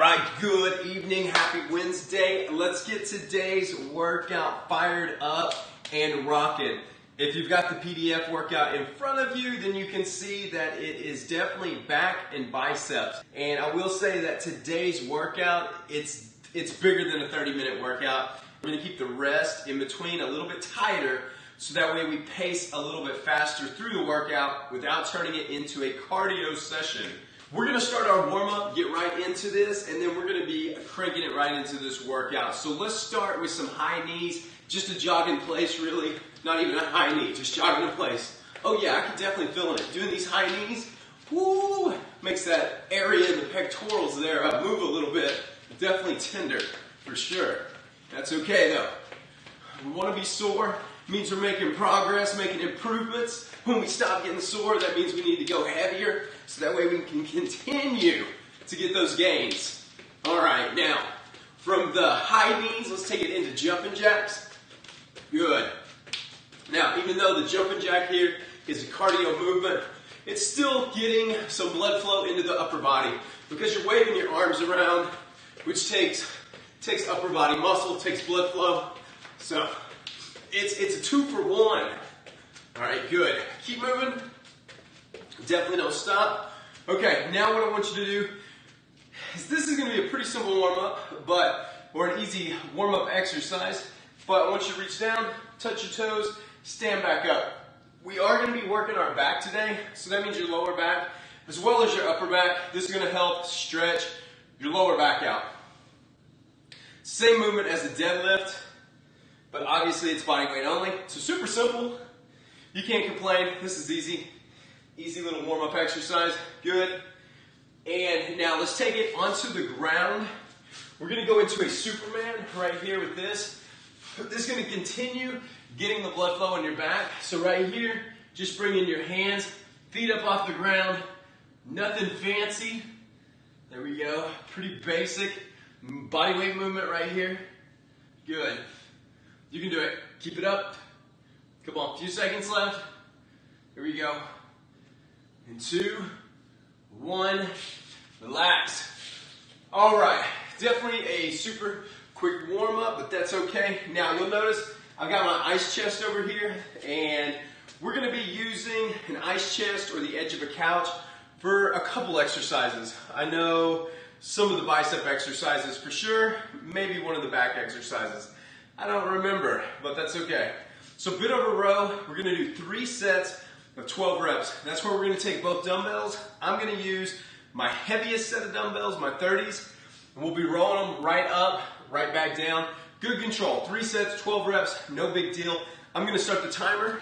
right, good evening, happy Wednesday. Let's get today's workout fired up and rocking. If you've got the PDF workout in front of you, then you can see that it is definitely back and biceps. And I will say that today's workout, it's bigger than a 30-minute workout. We're gonna keep the rest in between a little bit tighter, so that way we pace a little bit faster through the workout without turning it into a cardio session. We're gonna start our warm-up, get right into this, and then we're gonna be cranking it right into this workout. So let's start with some high knees, just a jog in place really, not even a high knee, just jogging in place. Oh yeah, I can definitely feel it. Doing these high knees, whoo, makes that area in the pectorals there move a little bit. Definitely tender, for sure. That's okay though. We wanna be sore. Means we're making progress, making improvements. When we stop getting sore, that means we need to go heavier, so that way we can continue to get those gains. All right, now, from the high knees, let's take it into jumping jacks. Good. Now, even though the jumping jack here is a cardio movement, it's still getting some blood flow into the upper body, because you're waving your arms around, which takes upper body muscle, takes blood flow. So, it's a 2-for-1. All right, good. Keep moving. Definitely don't stop. Okay, now what I want you to do is, this is going to be a pretty simple warm-up, or an easy warm-up exercise. But I want you to reach down, touch your toes, stand back up. We are going to be working our back today, so that means your lower back as well as your upper back. This is going to help stretch your lower back out. Same movement as the deadlift, but obviously it's body weight only. So super simple. You can't complain. This is easy. Easy little warm-up exercise. Good. And now let's take it onto the ground. We're going to go into a Superman right here with this. This is going to continue getting the blood flow in your back. So right here, just bring in your hands, feet up off the ground. Nothing fancy. There we go. Pretty basic body weight movement right here. Good. You can do it. Keep it up. Come on, a few seconds left. Here we go. And 2, 1, relax. All right, definitely a super quick warm up, but that's okay. Now you'll notice I've got my ice chest over here, and we're gonna be using an ice chest or the edge of a couch for a couple exercises. I know some of the bicep exercises for sure, maybe one of the back exercises. I don't remember, but that's okay. So bent over row, we're gonna do 3 sets of 12 reps. That's where we're gonna take both dumbbells. I'm gonna use my heaviest set of dumbbells, my 30s, and we'll be rolling them right up, right back down. Good control, 3 sets, 12 reps, no big deal. I'm gonna start the timer.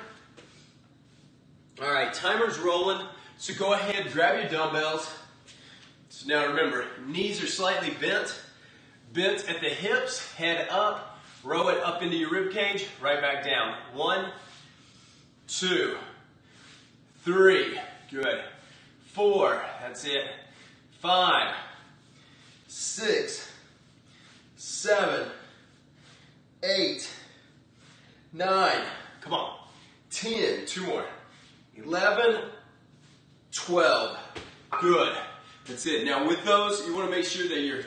All right, timer's rolling, so go ahead, grab your dumbbells. So now remember, knees are slightly bent at the hips, head up. Row it up into your rib cage, right back down. 1, 2, 3, good. 4, that's it. 5, 6, 7, 8, 9, come on. 10, 2 more. 11, 12, good. That's it. Now with those, you want to make sure that you're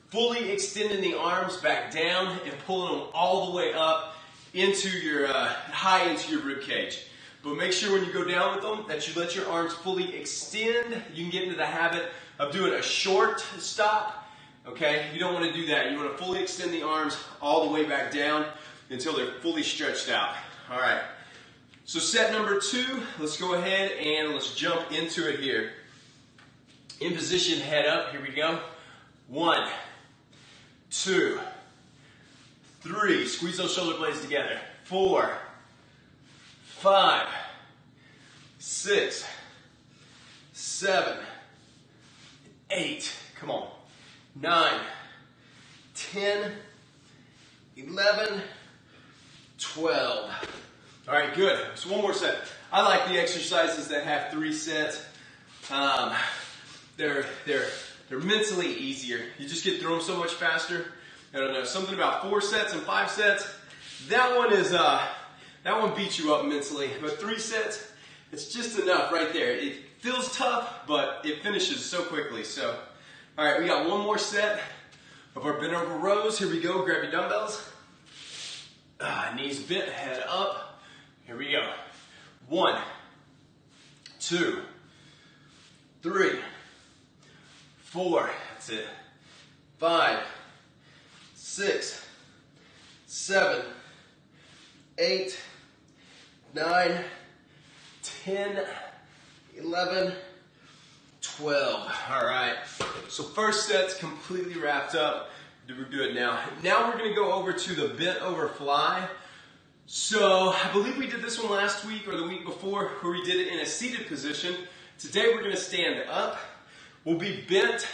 fully extending the arms back down and pulling them all the way up into your, high into your rib cage. But make sure when you go down with them that you let your arms fully extend. You can get into the habit of doing a short stop, okay? You don't want to do that. You want to fully extend the arms all the way back down until they're fully stretched out. All right. So set number 2, let's go ahead and let's jump into it here. In position, head up, here we go. 1, 2, 3, squeeze those shoulder blades together. 4, 5, 6, 7, 8, come on. 9, 10, 11, 12. All right, good. So one more set. I like the exercises that have 3 sets. They're mentally easier. You just get through them so much faster. I don't know, something about 4 sets and 5 sets. That one beats you up mentally. But 3 sets, it's just enough right there. It feels tough, but it finishes so quickly. So All right, we got one more set of our bent over rows. Here we go, grab your dumbbells. Knees bent, head up. Here we go. 1, 2, 3, 4, that's it. 5, 6, 7, 8, 9, 10, 11, 12. All right, so first set's completely wrapped up. We're good now. Now we're gonna go over to the bent over fly. So I believe we did this one last week or the week before where we did it in a seated position. Today we're gonna stand up. We'll be bent,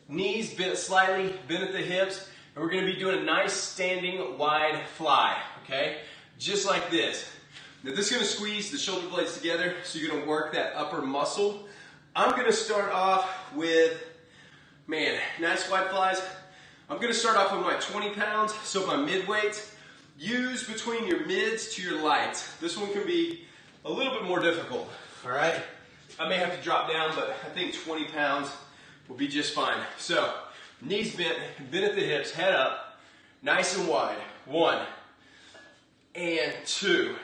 knees bent slightly, bent at the hips, and we're gonna be doing a nice standing wide fly, okay? Just like this. Now this is gonna squeeze the shoulder blades together, so you're gonna work that upper muscle. I'm gonna start off with, nice wide flies. I'm gonna start off with my 20 pounds, so my mid weights. Use between your mids to your lights. This one can be a little bit more difficult, all right? I may have to drop down, but I think 20 pounds will be just fine. So, knees bent, bent at the hips, head up, nice and wide. 1, and 2,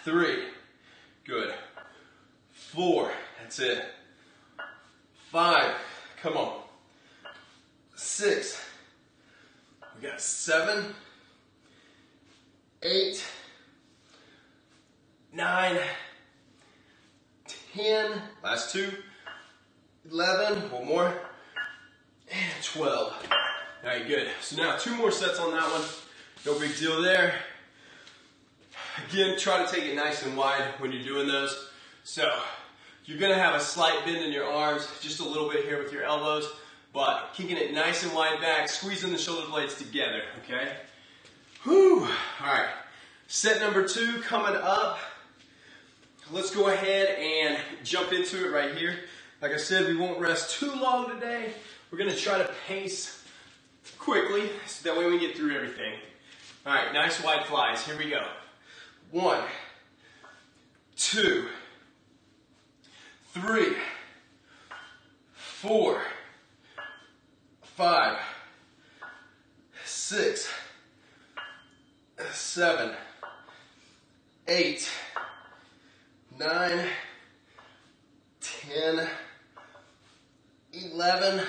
3, good. 4, that's it. 5, come on. 6, we got 7, 8, 9, 10, last 2, 11, one more, and 12. All right, good. So now 2 more sets on that one. No big deal there. Again, try to take it nice and wide when you're doing those. So you're gonna have a slight bend in your arms, just a little bit here with your elbows, but keeping it nice and wide back, squeezing the shoulder blades together, okay? Whew, all right. Set number 2 coming up. Let's go ahead and jump into it right here. Like I said, we won't rest too long today. We're gonna try to pace quickly, so that way we get through everything. All right, nice wide flies, here we go. 1, 2, 3, 4, 5, 6, 7, 8, 9, 10, 11,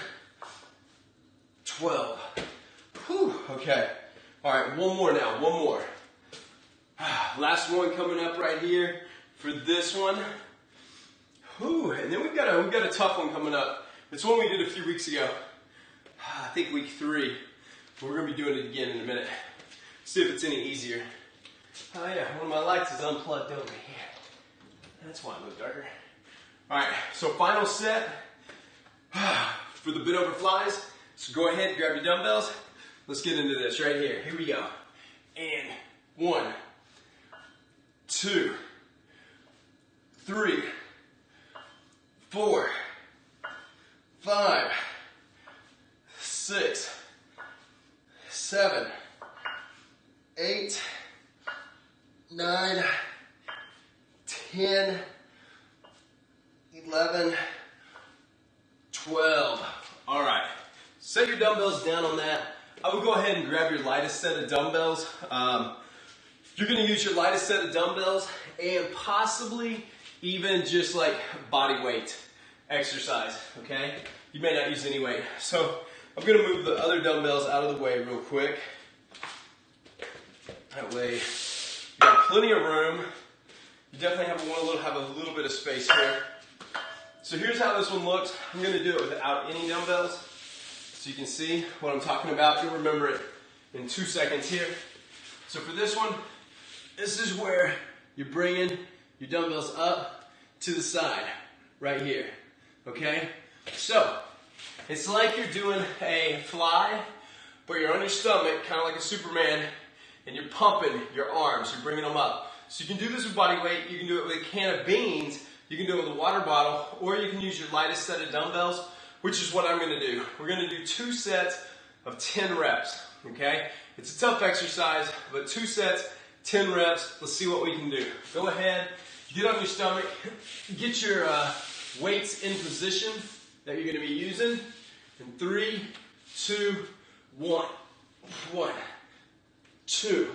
12. Whew, okay. All right, one more now, one more. Last one coming up right here for this one. Whew, and then we've got a tough one coming up. It's one we did a few weeks ago. I think week 3. But we're gonna be doing it again in a minute. See if it's any easier. Oh yeah, one of my lights is unplugged over here. That's why it looks darker. All right, so final set for the bent over flies. So go ahead, grab your dumbbells. Let's get into this right here. Here we go. And 1, 2, 3, 4, 5, 6, 7, 8, 9, 10, 11, 12. All right, set your dumbbells down on that. I would go ahead and grab your lightest set of dumbbells. You're gonna use your lightest set of dumbbells and possibly even just like body weight exercise, okay? You may not use any weight. So I'm gonna move the other dumbbells out of the way real quick. That way, you got plenty of room. You definitely have a little bit of space here. So here's how this one looks. I'm gonna do it without any dumbbells. So you can see what I'm talking about. You'll remember it in 2 seconds here. So for this one, this is where you're bringing your dumbbells up to the side, right here, okay? So, it's like you're doing a fly, but you're on your stomach, kind of like a Superman, and you're pumping your arms, you're bringing them up. So you can do this with body weight, you can do it with a can of beans, you can do it with a water bottle, or you can use your lightest set of dumbbells, which is what I'm gonna do. We're gonna do 2 sets of 10 reps, okay? It's a tough exercise, but 2 sets, 10 reps, let's see what we can do. Go ahead, get on your stomach, get your weights in position, that you're going to be using. In 3, 2, 1. 1, 2,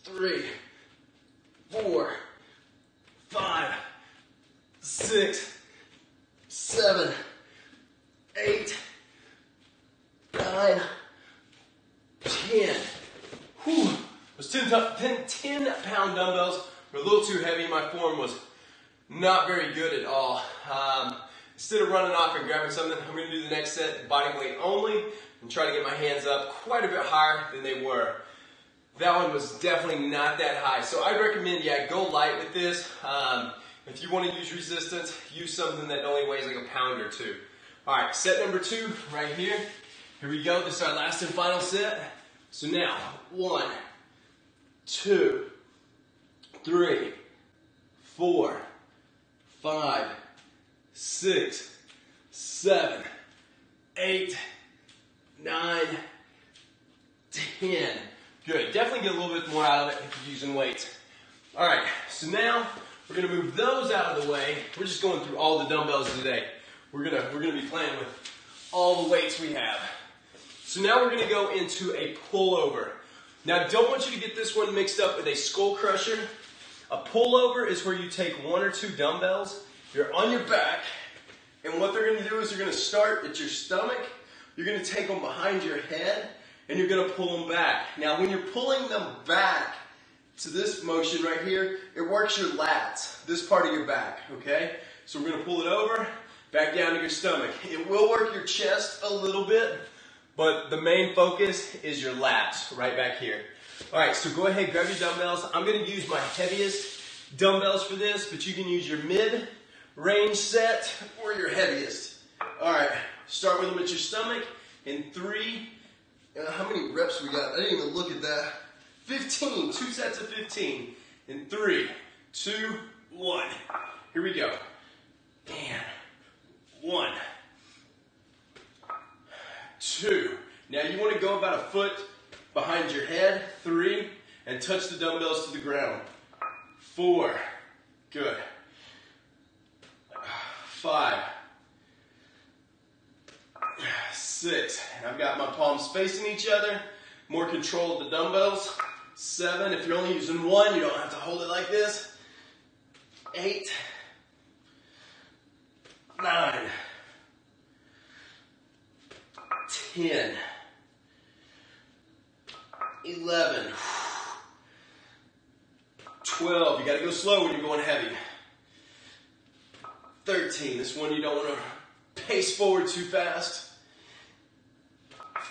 3, 4, 5, 6, 7, 8, 9, 10. Whew. Those 10-pound dumbbells were a little too heavy. My form was not very good at all. Instead of running off and grabbing something, I'm going to do the next set body weight only and try to get my hands up quite a bit higher than they were. That one was definitely not that high. So I recommend, go light with this. If you want to use resistance, use something that only weighs like a pound or two. All right, set number 2 right here. Here we go. This is our last and final set. So now, 1, 2, 3, 4, 5, 6, 7, 8, 9, 10. Good. Definitely get a little bit more out of it if you're using weights. All right, so now we're going to move those out of the way. We're just going through all the dumbbells today. We're gonna be playing with all the weights we have. So now we're going to go into a pullover. Now, don't want you to get this one mixed up with a skull crusher. A pullover is where you take 1 or 2 dumbbells, you're on your back, and what they're going to do is they're going to start at your stomach, you're going to take them behind your head, and you're going to pull them back. Now, when you're pulling them back to this motion right here, it works your lats, this part of your back, okay? So we're going to pull it over, back down to your stomach. It will work your chest a little bit, but the main focus is your lats right back here. All right, so go ahead, grab your dumbbells. I'm going to use my heaviest dumbbells for this, but you can use your mid-range set or your heaviest. All right, start with them at your stomach. In 3, how many reps we got? I didn't even look at that. 15, 2 sets of 15. In 3, 2, 1. Here we go. And 1, 2. Now you want to go about a foot behind your head. 3, and touch the dumbbells to the ground. 4, good. 5, 6, and I've got my palms facing each other. More control of the dumbbells. 7, if you're only using 1, you don't have to hold it like this. 8, 9, 10, 11, 12, you got to go slow when you're going heavy. 13, this one you don't want to pace forward too fast.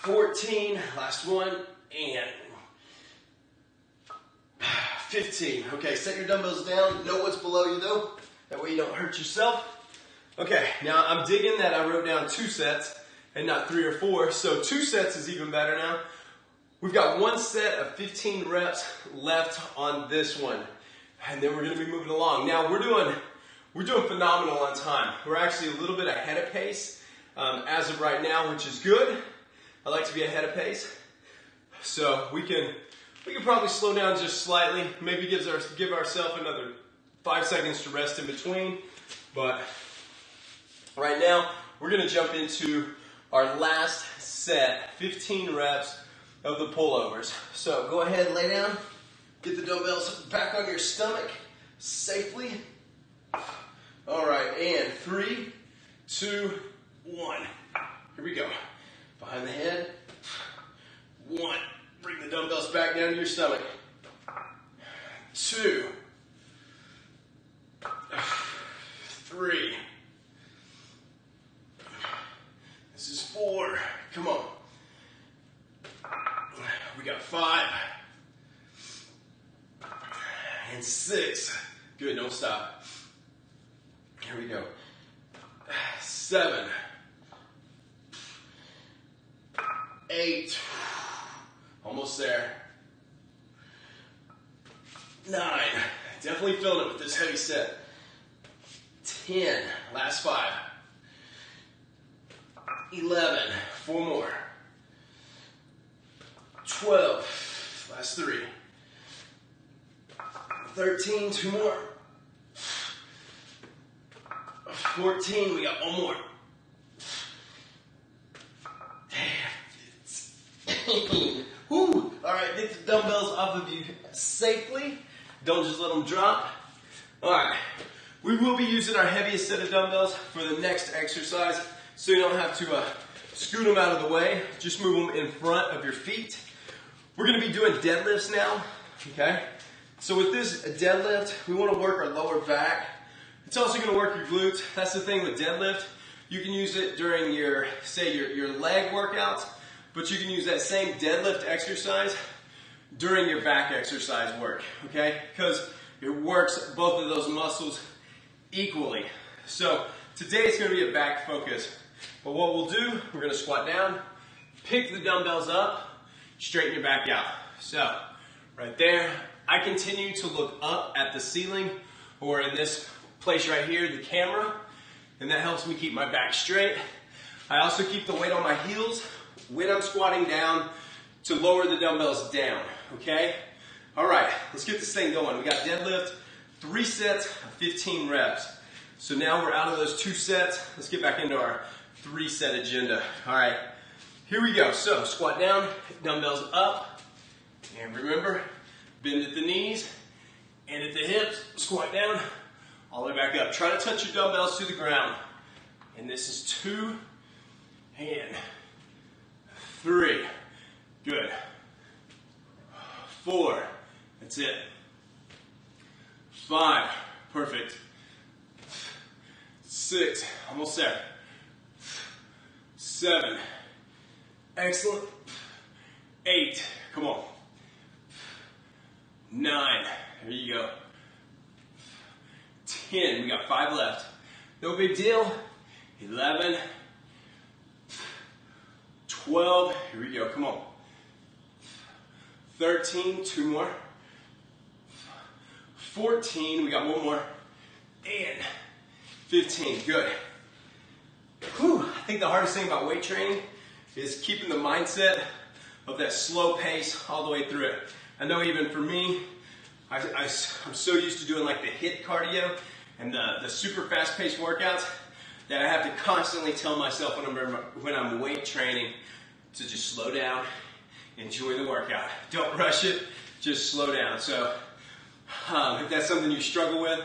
14, last one, and 15. Okay, set your dumbbells down. Know what's below you though. That way you don't hurt yourself. Okay, now I'm digging that I wrote down 2 sets and not 3 or 4. So 2 sets is even better now. We've got 1 set of 15 reps left on this one. And then we're going to be moving along. Now we're doing phenomenal on time. We're actually a little bit ahead of pace as of right now, which is good. I like to be ahead of pace. So we can probably slow down just slightly. Maybe give ourselves another 5 seconds to rest in between. But right now, we're going to jump into our last set, 15 reps of the pullovers. So go ahead and lay down. Get the dumbbells back on your stomach safely. All right, and 3, 2, 1. Here we go. Behind the head. 1. Bring the dumbbells back down to your stomach. 2. 3. This is 4. Come on. We got 5. And 6. Good, don't stop. Here we go. 7. 8. Almost there. 9. Definitely feeling it with this heavy set. 10. Last 5. 11. 4 more. 12. Last 3. 13. 2 more. 14. We got 1 more. Woo. All right, get the dumbbells off of you safely. Don't just let them drop. All right, we will be using our heaviest set of dumbbells for the next exercise, so you don't have to scoot them out of the way. Just move them in front of your feet. We're gonna be doing deadlifts now, okay? So with this deadlift, we wanna work our lower back. It's also gonna work your glutes. That's the thing with deadlift. You can use it during your, say, your leg workouts, but you can use that same deadlift exercise during your back exercise work, okay? Because it works both of those muscles equally. So today it's gonna be a back focus. But what we'll do, we're gonna squat down, pick the dumbbells up, straighten your back out. So, right there, I continue to look up at the ceiling, or in this place right here, the camera, and that helps me keep my back straight. I also keep the weight on my heels when I'm squatting down to lower the dumbbells down, okay? All right, let's get this thing going. We got deadlift, 3 sets of 15 reps. So now we're out of those 2 sets. Let's get back into our 3-set agenda. All right, here we go. So squat down, dumbbells up, and remember, bend at the knees and at the hips, squat down, all the way back up. Try to touch your dumbbells to the ground. And this is 2 and 3. Good. 4. That's it. 5. Perfect. 6. Almost there. 7. Excellent. 8. Come on. 9. There you go. 10. We got 5 left. No big deal. 11. 12. Here we go. Come on. 13. 2 more. 14. We got 1 more. And 15. Good. Whew. I think the hardest thing about weight training is keeping the mindset of that slow pace all the way through it. I know even for me, I'm so used to doing like the HIIT cardio and the super fast-paced workouts that I have to constantly tell myself when I'm weight training to just slow down, enjoy the workout. Don't rush it, just slow down. So if that's something you struggle with,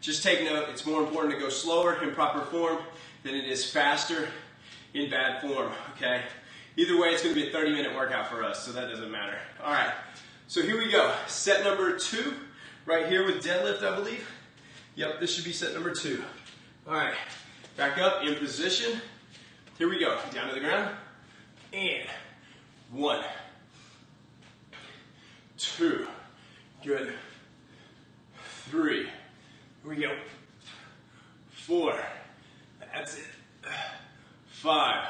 just take note. It's more important to go slower in proper form than it is faster in bad form, okay? Either way, it's gonna be a 30-minute workout for us, so that doesn't matter. All right, so here we go. Set number 2, right here with deadlift, I believe. Yep, this should be set number 2. All right, back up in position. Here we go, down to the ground. And 1, 2, good. 3, here we go. 4, that's it. 5,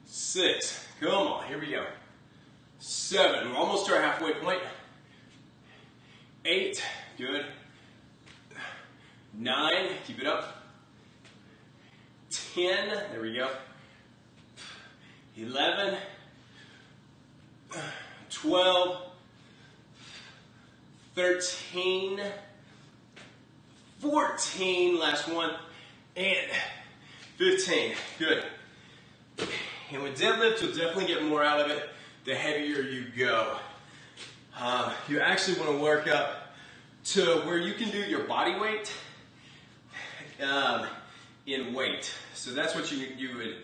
6, come on, here we go. 7, we're almost to our halfway point. 8, good. 9, keep it up. 10, there we go. 11, 12, 13, 14, last one, and 15. Good. And with deadlift, you'll definitely get more out of it the heavier you go. You actually want to work up to where you can do your body weight in weight. So that's what you would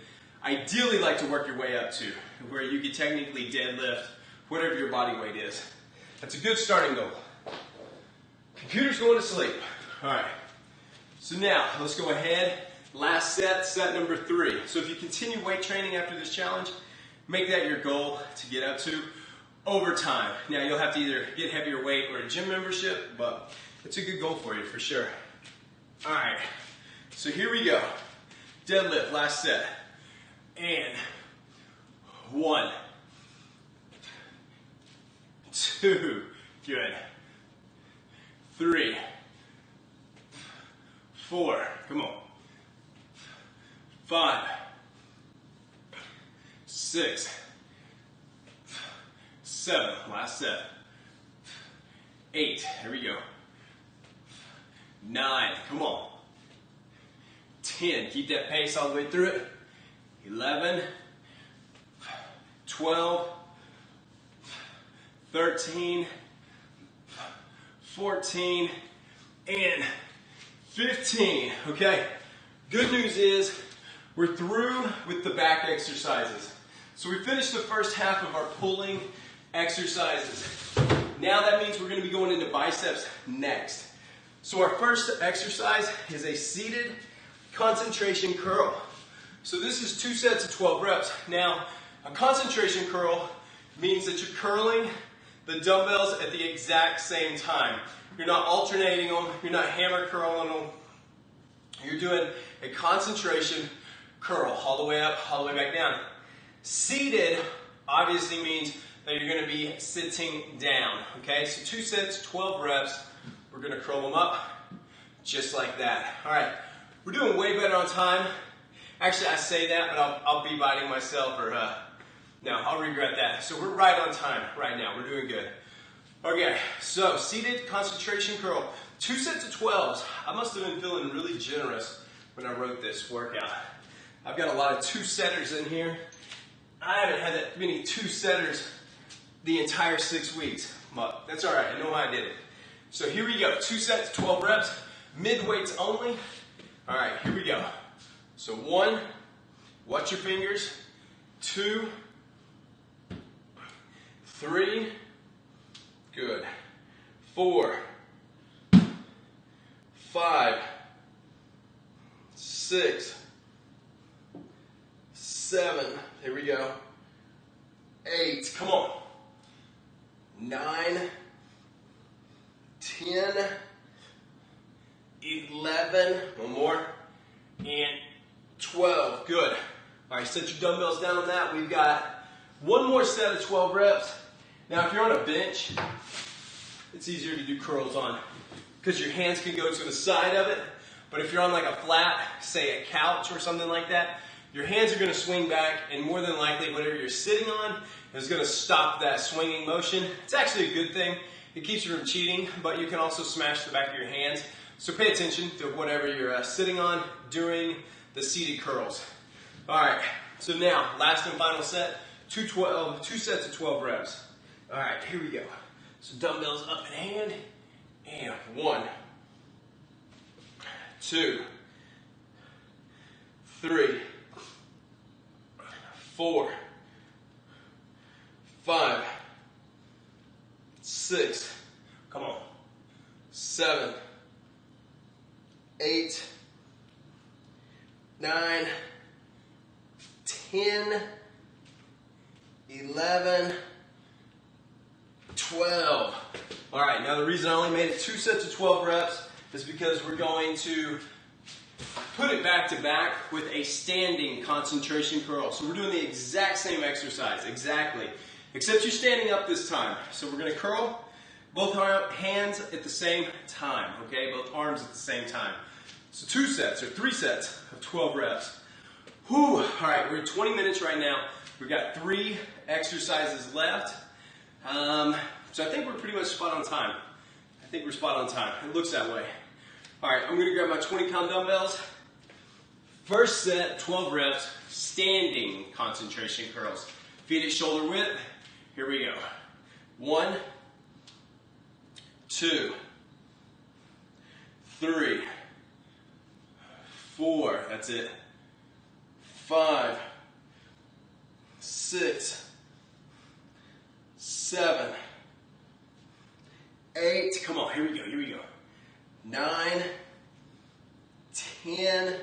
ideally like to work your way up to, where you could technically deadlift whatever your body weight is. That's a good starting goal. Computer's going to sleep. All right. So now, let's go ahead. Last set, set number 3. So if you continue weight training after this challenge, make that your goal to get up to over time. Now, you'll have to either get heavier weight or a gym membership, but it's a good goal for you for sure. All right. So here we go. Deadlift, last set. And 1, 2, good. 3, 4, come on. 5, 6, 7, last set. 8, here we go. 9, come on. 10, keep that pace all the way through it. 11, 12, 13, 14, and 15. Okay, good news is we're through with the back exercises. So we finished the first half of our pulling exercises. Now that means we're going to be going into biceps next. So our first exercise is a seated concentration curl. So this is 2 sets of 12 reps. Now, a concentration curl means that you're curling the dumbbells at the exact same time. You're not alternating them, you're not hammer curling them. You're doing a concentration curl all the way up, all the way back down. Seated obviously means that you're going to be sitting down. Okay, so 2 sets, 12 reps. We're going to curl them up just like that. All right, we're doing way better on time. Actually, I say that, but I'll be biting myself, or no, I'll regret that. So we're right on time right now. We're doing good. Okay, so seated concentration curl, 2 sets of 12s. I must have been feeling really generous when I wrote this workout. I've got a lot of 2-setters in here. I haven't had that many 2-setters the entire 6 weeks, but that's all right. I know how I did it. So here we go, 2 sets, 12 reps, mid-weights only. All right, here we go. So 1, watch your fingers, 2, 3, good, 4, 5, 6, 7, here we go, 8, come on, 9, 10, 11, one more, and 12, good. All right, set your dumbbells down on that. We've got one more set of 12 reps. Now, if you're on a bench, it's easier to do curls on because your hands can go to the side of it. But if you're on like a flat, say a couch or something like that, your hands are going to swing back, and more than likely, whatever you're sitting on is going to stop that swinging motion. It's actually a good thing. It keeps you from cheating, but you can also smash the back of your hands. So pay attention to whatever you're sitting on during the seated curls. All right, so now, last and final set, 2 sets of 12 reps. All right, here we go. So dumbbells up in hand, and 1, 2, 3, 4, 5, 6, come on, 7, 8, 9, 10, 11, 12. All right, now the reason I only made it 2 sets of 12 reps is because we're going to put it back to back with a standing concentration curl. So we're doing the exact same exercise, exactly, except you're standing up this time. So we're going to curl both hands at the same time, okay? Both arms at the same time. So 2 sets or 3 sets of 12 reps. Whew. All right, we're at 20 minutes right now. We've got 3 exercises left. So I think we're pretty much spot on time. I think we're spot on time. It looks that way. All right, I'm going to grab my 20-pound dumbbells. First set, 12 reps, standing concentration curls. Feet at shoulder width. Here we go. 1, 2, 3, 4, that's it. 5, 6, 7, 8, come on, here we go, here we go. 9, 10,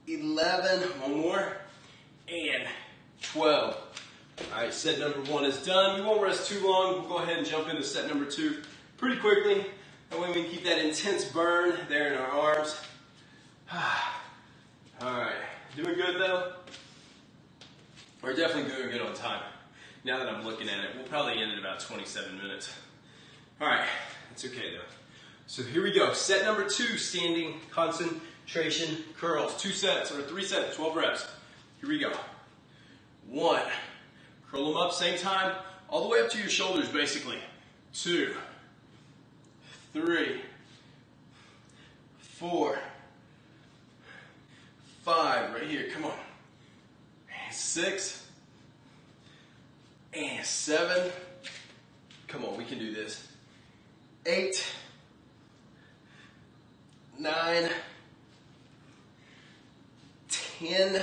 11, one more, and 12. All right, set number 1 is done. We won't rest too long. We'll go ahead and jump into set number 2 pretty quickly. That way we can keep that intense burn there in our arms. All right, doing good though? We're definitely doing good on time. Now that I'm looking at it, we'll probably end in about 27 minutes. All right, it's okay though. So here we go, set number 2, standing concentration curls. 2 sets or 3 sets, 12 reps. Here we go. 1, curl them up, same time, all the way up to your shoulders basically. 2, 3, 4, 5, right here, come on. 6, and 7. Come on, we can do this. 8, 9, 10.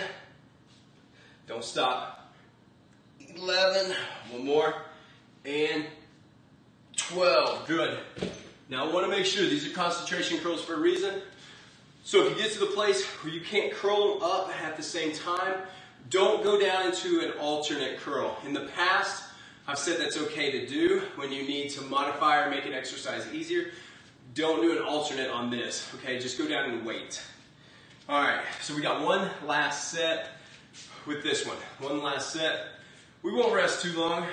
Don't stop. 11. One more. And 12. Good. Now I want to make sure these are concentration curls for a reason. So if you get to the place where you can't curl them up at the same time, don't go down into an alternate curl. In the past, I've said that's okay to do when you need to modify or make an exercise easier. Don't do an alternate on this, okay? Just go down and wait. All right, so we got one last set with this one. One last set. We won't rest too long.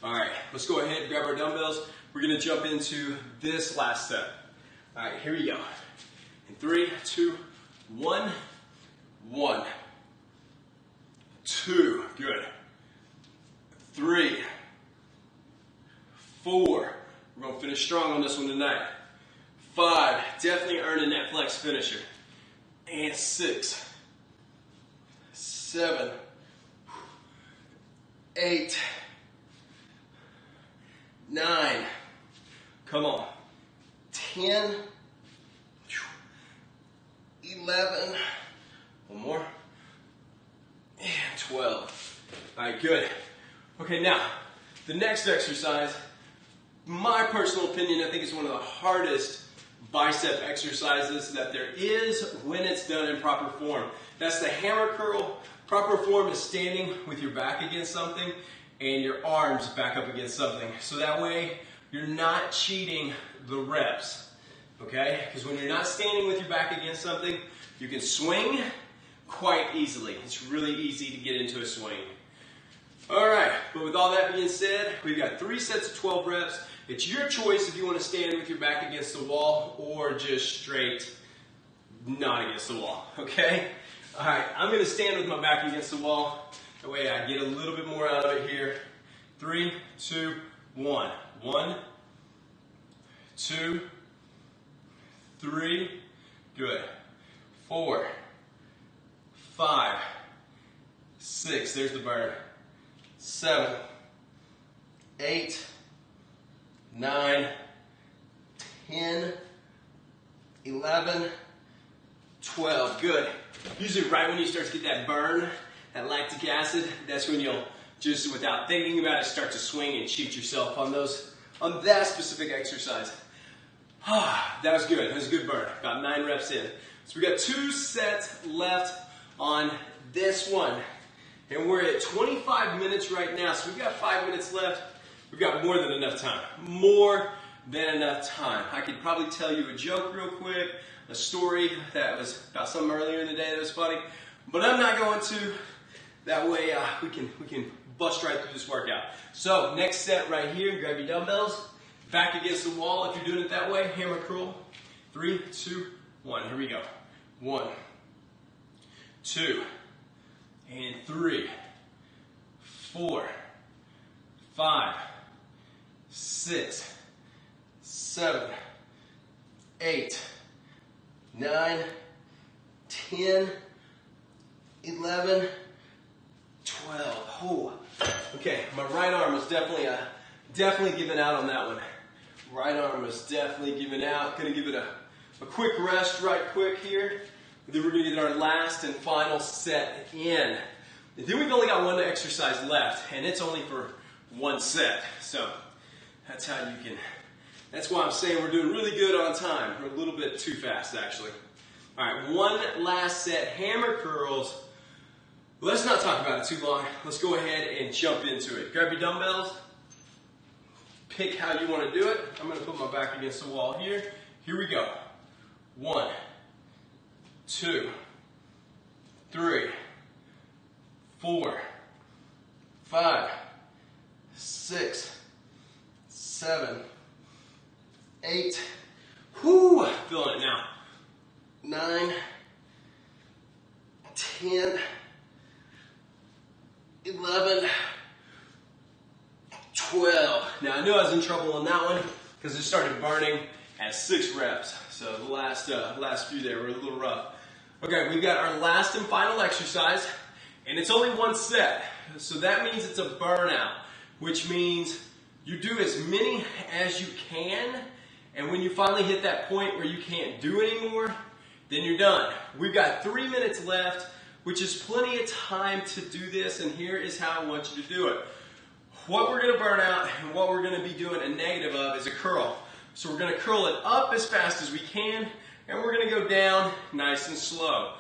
All right, let's go ahead and grab our dumbbells. We're gonna jump into this last set. All right, here we go. In 3, 2, 1, 1, 2, good. 3, 4, we're gonna finish strong on this one tonight. 5, definitely earning that flex finisher. And 6, 7, 8, 9, come on, 10, 11, one more, and 12. All right, good. Okay, now, the next exercise, my personal opinion, I think it's one of the hardest bicep exercises that there is when it's done in proper form. That's the hammer curl. Proper form is standing with your back against something and your arms back up against something. So that way, you're not cheating the reps, okay? Because when you're not standing with your back against something, you can swing quite easily. It's really easy to get into a swing. All right, but with all that being said, we've got 3 sets of 12 reps. It's your choice if you want to stand with your back against the wall or just straight not against the wall, okay? All right, I'm going to stand with my back against the wall. That way I get a little bit more out of it here. 3, 2, 1. 1, 2, 3, good. 4, 5, 6, there's the burn. 7, 8, 9, 10, 11, 12. Good. Usually right when you start to get that burn, that lactic acid, that's when you'll just, without thinking about it, start to swing and cheat yourself on that specific exercise. That was good. That was a good burn. About 9 reps in. So we got 2 sets left on this one. And we're at 25 minutes right now, so we've got 5 minutes left. We've got more than enough time. More than enough time. I could probably tell you a joke real quick, a story that was about something earlier in the day that was funny, but I'm not going to. That way we can bust right through this workout. So next set right here, grab your dumbbells, back against the wall if you're doing it that way, hammer curl. 3, 2, 1, here we go. 1, 2, and 3, 4, 5, 6, 7, 8, 9, 10, 11, 12. Oh. Okay, my right arm was definitely giving out on that one. Right arm was definitely giving out. Gonna give it a quick rest right quick here. Then we're gonna get our last and final set in. And then we've only got 1 exercise left, and it's only for 1 set. So that's how you can, that's why I'm saying we're doing really good on time. We're a little bit too fast, actually. All right, 1 last set, hammer curls. Let's not talk about it too long. Let's go ahead and jump into it. Grab your dumbbells. Pick how you want to do it. I'm going to put my back against the wall here. Here we go. 1, 2, 3, 4, 5, 6, 7, 8. Whoo! Feeling it now. 9, 10, 11, 12. Now I knew I was in trouble on that one because it started burning at 6 reps. So the last few there were a little rough. Okay, we've got our last and final exercise. And it's only one set, so that means it's a burnout, which means you do as many as you can, and when you finally hit that point where you can't do anymore, then you're done. We've got 3 minutes left, which is plenty of time to do this, and here is how I want you to do it. What we're going to burn out and what we're going to be doing a negative of is a curl. So we're going to curl it up as fast as we can, and we're going to go down nice and slow.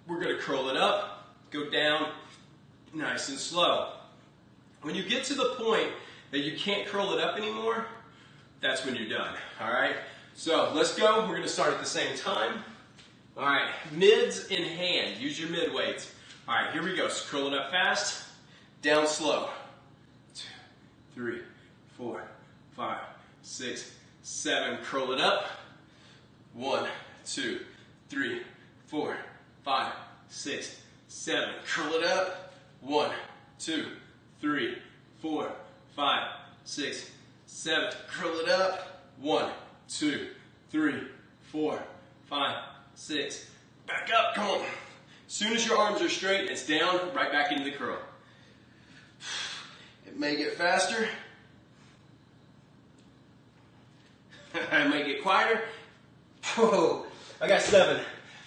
We're going to curl it up, go down nice and slow. When you get to the point that you can't curl it up anymore, that's when you're done. All right? So let's go. We're going to start at the same time. All right, mids in hand. Use your mid weights. All right, here we go. So curl it up fast, down slow. 2, 3, 4, 5, 6, 7. Curl it up. 1, 2, 3, 4, 5, 6, 7. Curl it up. 1, 2, 3, 4, 5, 6, 7. Curl it up. 1, 2, 3, 4, 5, 6. Back up. Come on. As soon as your arms are straight, it's down, right back into the curl. It may get faster. I may get quieter. Whoa, I got 7.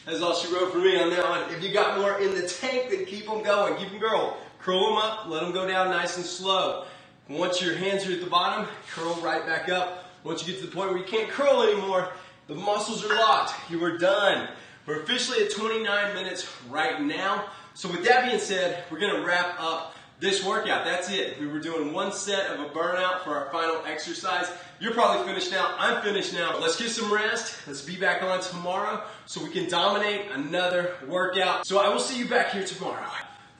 That's all she wrote for me on that one. If you got more in the tank, then keep them going. Keep them going. Curl them up. Let them go down nice and slow. Once your hands are at the bottom, curl right back up. Once you get to the point where you can't curl anymore, the muscles are locked. You are done. We're officially at 29 minutes right now. So with that being said, we're going to wrap up this workout. That's it. We were doing one set of a burnout for our final exercise. You're probably finished now. I'm finished now. Let's get some rest. Let's be back on tomorrow so we can dominate another workout. So I will see you back here tomorrow.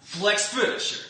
Flex finisher.